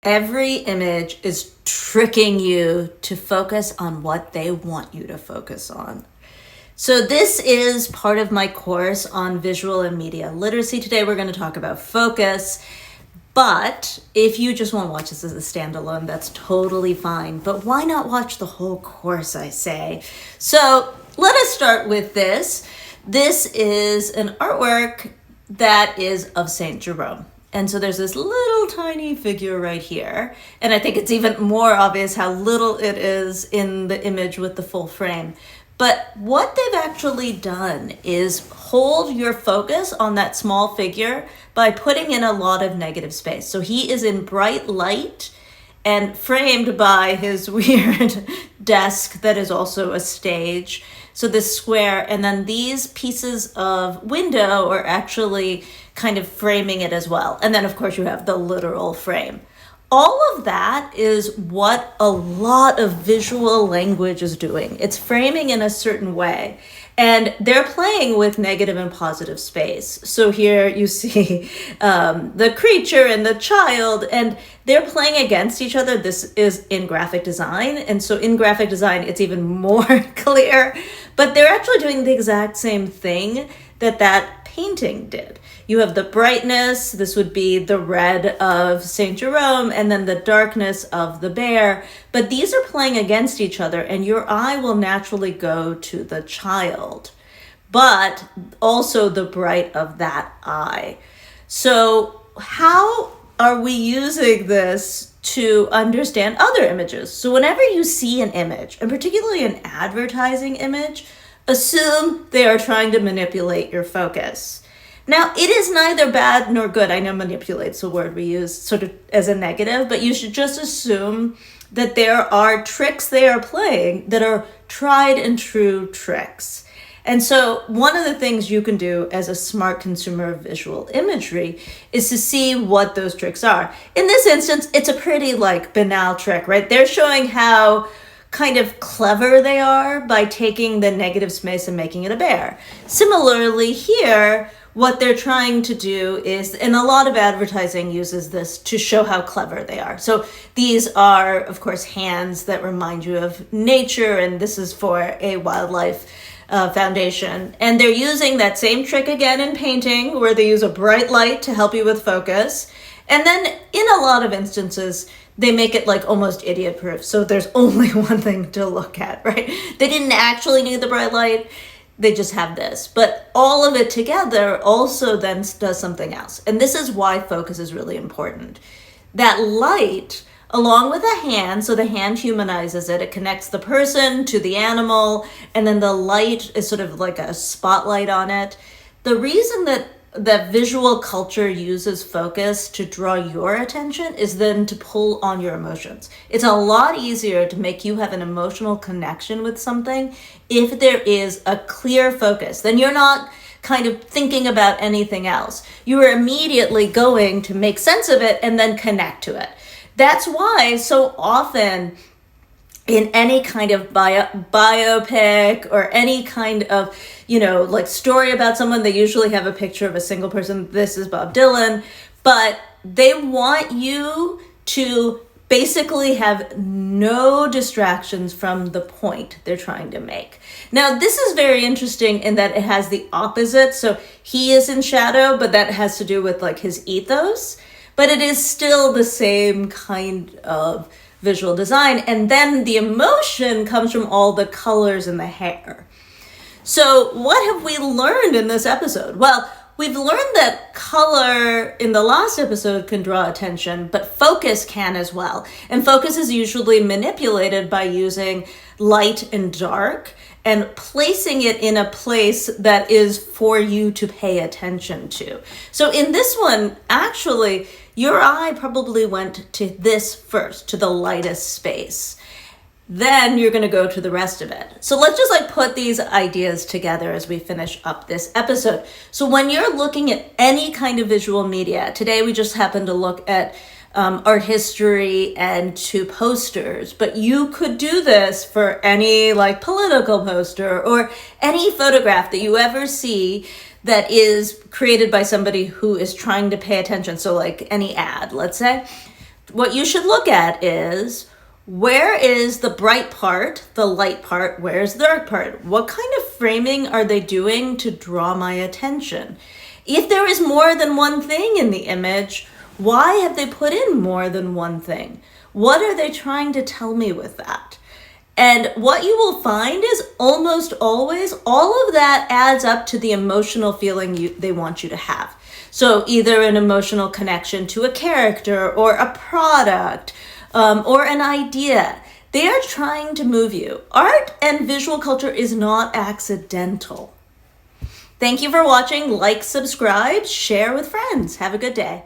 Every image is tricking you to focus on what they want you to focus on. So this is part of my course on visual and media literacy. Today we're going to talk about focus. But if you just want to watch this as a standalone, that's totally fine. But why not watch the whole course, I say? So let us start with this. This is an artwork that is of Saint Jerome. And so there's this little tiny figure right here. And I think it's even more obvious how little it is in the image with the full frame. But what they've actually done is hold your focus on that small figure by putting in a lot of negative space. So he is in bright light and framed by his weird desk that is also a stage. So this square, and then these pieces of window are actually kind of framing it as well. And then of course you have the literal frame. All of that is what a lot of visual language is doing. It's framing in a certain way. And they're playing with negative and positive space. So here you see the creature and the child, and they're playing against each other. This is in graphic design. And so in graphic design, it's even more clear. But they're actually doing the exact same thing that painting did. You have the brightness, this would be the red of Saint Jerome, and then the darkness of the bear. But these are playing against each other, and your eye will naturally go to the child, but also the bright of that eye. So how are we using this to understand other images? So whenever you see an image, and particularly an advertising image, assume they are trying to manipulate your focus. Now, it is neither bad nor good. I know manipulate's a word we use sort of as a negative, but you should just assume that there are tricks they are playing that are tried and true tricks. And so one of the things you can do as a smart consumer of visual imagery is to see what those tricks are. In this instance, it's a pretty banal trick, right? They're showing how kind of clever they are by taking the negative space and making it a bear. Similarly here, what they're trying to do is, and a lot of advertising uses this to show how clever they are. So these are, of course, hands that remind you of nature, and this is for a wildlife foundation. And they're using that same trick again in painting, where they use a bright light to help you with focus. And then in a lot of instances, they make it almost idiot proof. So there's only one thing to look at, right? They didn't actually need the bright light. They just have this. But all of it together also then does something else. And this is why focus is really important. That light, along with the hand, so the hand humanizes it. It connects the person to the animal. And then the light is sort of like a spotlight on it. The reason that visual culture uses focus to draw your attention is then to pull on your emotions. It's a lot easier to make you have an emotional connection with something if there is a clear focus. Then you're not kind of thinking about anything else. You are immediately going to make sense of it and then connect to it. That's why so often in any kind of biopic or any kind of, story about someone, they usually have a picture of a single person. This is Bob Dylan, but they want you to basically have no distractions from the point they're trying to make. Now, this is very interesting in that it has the opposite. So he is in shadow, but that has to do with his ethos, but it is still the same kind of visual design. And then the emotion comes from all the colors in the hair. So what have we learned in this episode? Well, we've learned that color in the last episode can draw attention, but focus can as well. And focus is usually manipulated by using light and dark and placing it in a place that is for you to pay attention to. So in this one, actually, your eye probably went to this first, to the lightest space. Then you're going to go to the rest of it. So let's just put these ideas together as we finish up this episode. So when you're looking at any kind of visual media, today we just happened to look at art history and to posters, but you could do this for any political poster or any photograph that you ever see that is created by somebody who is trying to pay attention. So any ad, let's say. what you should look at is, where is the bright part, the light part, where's the dark part? What kind of framing are they doing to draw my attention? If there is more than one thing in the image, why have they put in more than one thing? What are they trying to tell me with that? And what you will find is almost always all of that adds up to the emotional feeling they want you to have. So either an emotional connection to a character or a product or an idea. They are trying to move you. Art and visual culture is not accidental. Thank you for watching. Like, subscribe, share with friends. Have a good day.